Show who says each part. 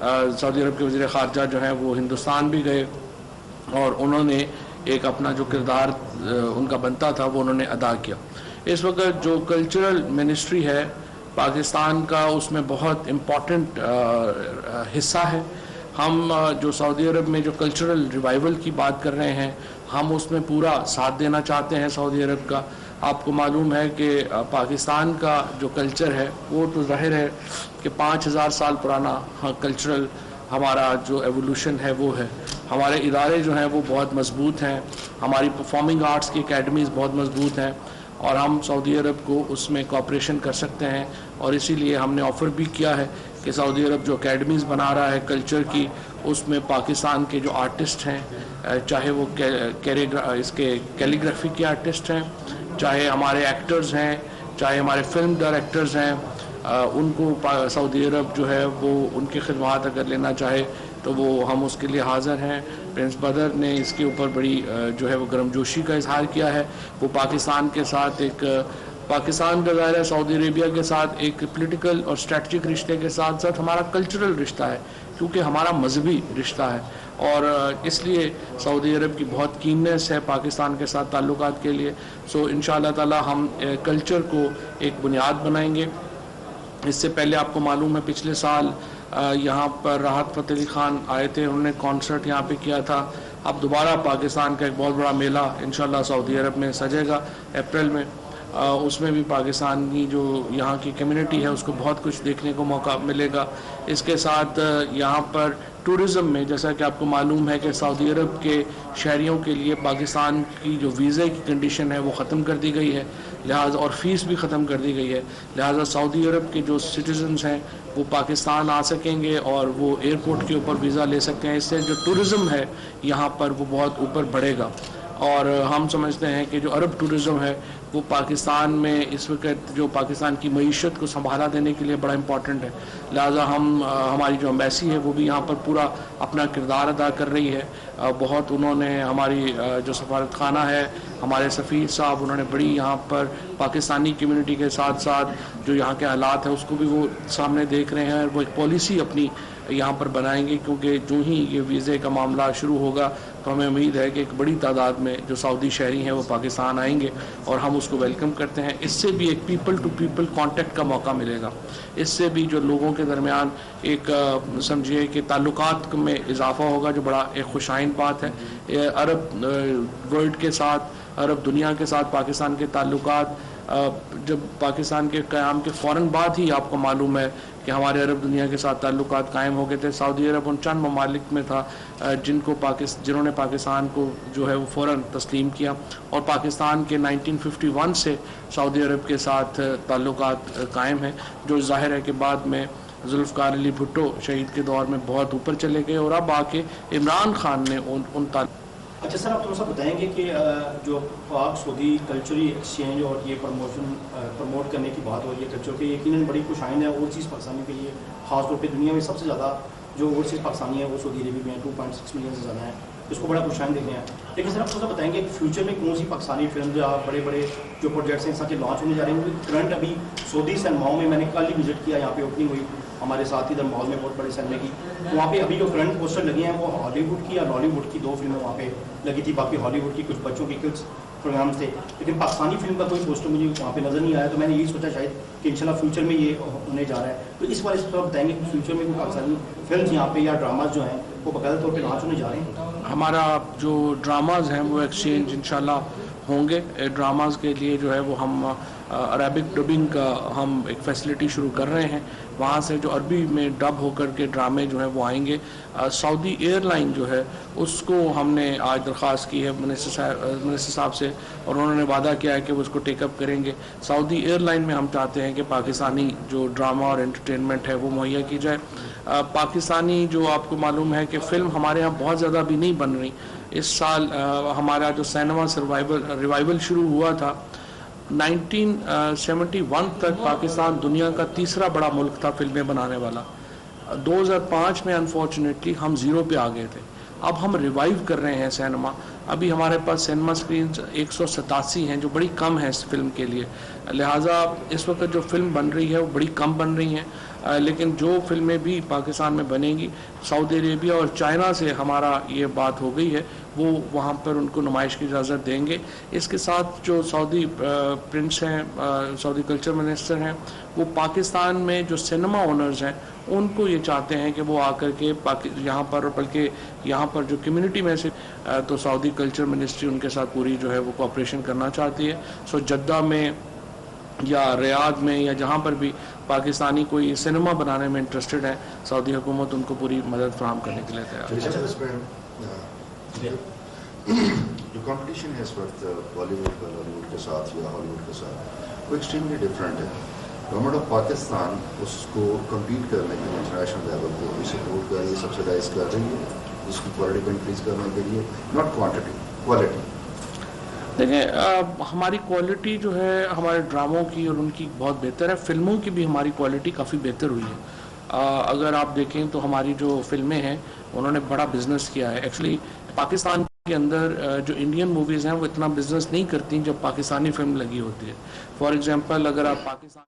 Speaker 1: سعودی عرب کے وزیر خارجہ جو ہیں وہ ہندوستان بھی گئے اور انہوں نے ایک اپنا جو کردار ان کا بنتا تھا وہ انہوں نے ادا کیا. اس وقت جو کلچرل منسٹری ہے پاکستان کا اس میں بہت امپورٹنٹ حصہ ہے. ہم جو سعودی عرب میں جو کلچرل ریوائول کی بات کر رہے ہیں ہم اس میں پورا ساتھ دینا چاہتے ہیں سعودی عرب کا. آپ کو معلوم ہے کہ پاکستان کا جو کلچر ہے وہ تو ظاہر ہے کہ 5000 سال پرانا کلچرل ہمارا جو ایوولوشن ہے وہ ہے. ہمارے ادارے جو ہیں وہ بہت مضبوط ہیں, ہماری پرفارمنگ آرٹس کی اکیڈمیز بہت مضبوط ہیں اور ہم سعودی عرب کو اس میں کوآپریشن کر سکتے ہیں. اور اسی لیے ہم نے آفر بھی کیا ہے کہ سعودی عرب جو اکیڈمیز بنا رہا ہے کلچر کی اس میں پاکستان کے جو آرٹسٹ ہیں چاہے وہ اس کے کیلیگرافی کے آرٹسٹ ہیں, چاہے ہمارے ایکٹرز ہیں, چاہے ہمارے فلم ڈائریکٹرز ہیں, ان کو سعودی عرب جو ہے وہ ان کی خدمات اگر لینا چاہے تو وہ ہم اس کے لیے حاضر ہیں. پرنس بدر نے اس کے اوپر بڑی جو ہے وہ گرمجوشی کا اظہار کیا ہے. وہ پاکستان کے ساتھ پاکستان کا ظاہر ہے سعودی عربیہ کے ساتھ ایک پولیٹیکل اور اسٹریٹجک رشتے کے ساتھ ساتھ ہمارا کلچرل رشتہ ہے کیونکہ ہمارا مذہبی رشتہ ہے اور اس لیے سعودی عرب کی بہت کیننس ہے پاکستان کے ساتھ تعلقات کے لیے. سو انشاءاللہ تعالی ہم کلچر کو ایک بنیاد بنائیں گے. اس سے پہلے آپ کو معلوم ہے پچھلے سال یہاں پر راحت فتح علی خان آئے تھے, انہوں نے کانسرٹ یہاں پہ کیا تھا. اب دوبارہ پاکستان کا ایک بہت بڑا میلہ انشاءاللہ سعودی عرب میں سجے گا اپریل میں. اس میں بھی پاکستانی جو یہاں کی کمیونٹی ہے اس کو بہت کچھ دیکھنے کو موقع ملے گا. اس کے ساتھ یہاں پر ٹورزم میں جیسا کہ آپ کو معلوم ہے کہ سعودی عرب کے شہریوں کے لیے پاکستان کی جو ویزے کی کنڈیشن ہے وہ ختم کر دی گئی ہے, لہٰذا اور فیس بھی ختم کر دی گئی ہے. لہٰذا سعودی عرب کے جو سٹیزنز ہیں وہ پاکستان آ سکیں گے اور وہ ایئرپورٹ کے اوپر ویزا لے سکتے ہیں. اس سے جو ٹورزم ہے یہاں پر وہ بہت اوپر بڑھے گا اور ہم سمجھتے ہیں کہ جو عرب ٹورزم ہے وہ پاکستان میں اس وقت جو پاکستان کی معیشت کو سنبھالا دینے کے لیے بڑا امپورٹنٹ ہے. لہٰذا ہماری جو ایمبیسی ہے وہ بھی یہاں پر پورا اپنا کردار ادا کر رہی ہے. بہت انہوں نے ہماری جو سفارت خانہ ہے ہمارے سفیر صاحب انہوں نے بڑی یہاں پر پاکستانی کمیونٹی کے ساتھ ساتھ جو یہاں کے حالات ہیں اس کو بھی وہ سامنے دیکھ رہے ہیں اور وہ ایک پالیسی اپنی یہاں پر بنائیں گے کیونکہ جو ہی یہ ویزے کا معاملہ شروع ہوگا تو ہمیں امید ہے کہ ایک بڑی تعداد میں جو سعودی شہری ہیں وہ پاکستان آئیں گے اور ہم اس کو ویلکم کرتے ہیں. اس سے بھی ایک پیپل ٹو پیپل کانٹیکٹ کا موقع ملے گا. اس سے بھی جو لوگوں کے درمیان ایک سمجھیے کہ تعلقات میں اضافہ ہوگا جو بڑا ایک خوشائن بات ہے. عرب ورلڈ کے ساتھ عرب دنیا کے ساتھ پاکستان کے تعلقات جب پاکستان کے قیام کے فوراً بعد ہی آپ کو معلوم ہے کہ ہمارے عرب دنیا کے ساتھ تعلقات قائم ہو گئے تھے. سعودی عرب ان چند ممالک میں تھا جنہوں نے پاکستان کو جو ہے وہ فوراً تسلیم کیا اور پاکستان کے 1951 سے سعودی عرب کے ساتھ تعلقات قائم ہیں جو ظاہر ہے کہ بعد میں ذوالفقار علی بھٹو شہید کے دور میں بہت اوپر چلے گئے اور اب آ کے عمران خان نے ان
Speaker 2: اچھا سر آپ تھوڑا سا بتائیں گے کہ جو پاک سعودی کلچری ایکسچینج اور یہ پروموٹ کرنے کی بات ہو رہی ہے کلچر کی یقیناً بڑی خوشائن ہے اوورسیز پاکستانی کے لیے خاص طور پہ دنیا میں سب سے زیادہ جو اوورسیز پاکستانی ہیں وہ سعودی عربی میں 2.6 ملین سے زیادہ ہیں, اس کو بڑا خوشائن دیکھ رہے ہیں. لیکن سر آپ تھوڑا سا بتائیں گے کہ فیوچر میں کون سی پاکستانی فلم یا بڑے بڑے جو پروجیکٹس ہیں ساتھ لانچ ہونے جا رہے ہیں. کرنٹ ابھی سعودی سینماؤں میں میں نے کل ہی وزٹ کیا, یہاں پہ اوپننگ ہوئی ہمارے ساتھ ادھر مال میں بہت بڑے سینمے کی, وہاں پہ ابھی جو کرنٹ پوسٹر لگے ہیں وہ ہالی ووڈ کی اور لالی ووڈ کی 2 فلمیں وہاں پہ لگی تھی, باقی ہالی ووڈ کی کچھ بچوں کی کچھ پروگرامس تھے, لیکن پاکستانی فلم کا کوئی پوسٹر مجھے وہاں پہ نظر نہیں آیا. تو میں نے یہی سوچا شاید کہ انشاءاللہ فیوچر میں یہ ہونے جا رہا ہے. تو اس بارے سے بتائیں گے کہ فیوچر میں کوئی پاکستانی فلمس یہاں پہ یا ڈراماز جو ہیں وہ باقاعدہ طور پہ لانچ ہونے جا رہے ہیں.
Speaker 1: ہمارا جو ڈراماز ہیں وہ ایکسچینج انشاءاللہ ہوں گے. ڈراماز کے لیے جو ہے وہ ہم عربک ڈبنگ کا ہم ایک فیسلٹی شروع کر رہے ہیں, وہاں سے جو عربی میں ڈب ہو کر کے ڈرامے جو ہیں وہ آئیں گے. سعودی ایئر لائن جو ہے اس کو ہم نے آج درخواست کی ہے منسٹر صاحب سے اور انہوں نے وعدہ کیا ہے کہ وہ اس کو ٹیک اپ کریں گے. سعودی ایئر لائن میں ہم چاہتے ہیں کہ پاکستانی جو ڈرامہ اور انٹرٹینمنٹ ہے وہ مہیا کی جائے. پاکستانی جو آپ کو معلوم ہے کہ فلم ہمارے ہاں بہت زیادہ بھی نہیں بن رہی. اس سال ہمارا جو سینما ریوائول شروع ہوا تھا 1971 تک پاکستان دنیا کا تیسرا بڑا ملک تھا فلمیں بنانے والا. 2005 میں انفارچونیٹلی ہم 0 پہ آ گئے تھے. اب ہم ریوائیو کر رہے ہیں سینما. ابھی ہمارے پاس سینما سکرینز 187 ہیں جو بڑی کم ہیں اس فلم کے لیے. لہٰذا اس وقت جو فلم بن رہی ہے وہ بڑی کم بن رہی ہیں، لیکن جو فلمیں بھی پاکستان میں بنیں گی سعودی عربیہ اور چائنا سے ہمارا یہ بات ہو گئی ہے، وہ وہاں پر ان کو نمائش کی اجازت دیں گے۔ اس کے ساتھ جو سعودی پرنس ہیں، سعودی کلچر منسٹر ہیں، وہ پاکستان میں جو سنیما اونرز ہیں ان کو یہ چاہتے ہیں کہ وہ آ کر کے یہاں پر، بلکہ یہاں پر جو کمیونٹی میں سے تو سعودی کلچر منسٹری ان کے ساتھ پوری جو ہے وہ کوآپریشن کرنا چاہتی ہے۔ سو جدہ میں یا ریاض میں یا جہاں پر بھی پاکستانی کوئی سنیما بنانے میں انٹرسٹڈ ہے، سعودی حکومت ان کو پوری مدد فراہم کرنے کے لیے تیار ہے۔
Speaker 3: جو کمپٹیشن ہے اس وقت بالی ووڈ کا بالی ووڈ کے ساتھ یا ہالی ووڈ کے ساتھ، وہ ایکسٹریملی ڈفرینٹ ہے۔ گورنمنٹ آف پاکستان اس کو کمپیٹ کرنے کے لیے انٹرنیشنل لیول کو بھی سپورٹ کر رہی ہے، سبسیڈائز کر رہی ہے اس کی کوالٹی کو انکریز کرنے کے لیے، ناٹ کوانٹٹی، کوالٹی۔
Speaker 1: دیکھیں ہماری کوالٹی جو ہے ہمارے ڈراموں کی اور ان کی بہت بہتر ہے، فلموں کی بھی ہماری کوالٹی کافی بہتر ہوئی ہے۔ اگر آپ دیکھیں تو ہماری جو فلمیں ہیں انہوں نے بڑا بزنس کیا ہے۔ ایکچولی پاکستان کے اندر جو انڈین موویز ہیں وہ اتنا بزنس نہیں کرتی جب پاکستانی فلم لگی ہوتی ہے۔ فار ایگزامپل اگر آپ پاکستان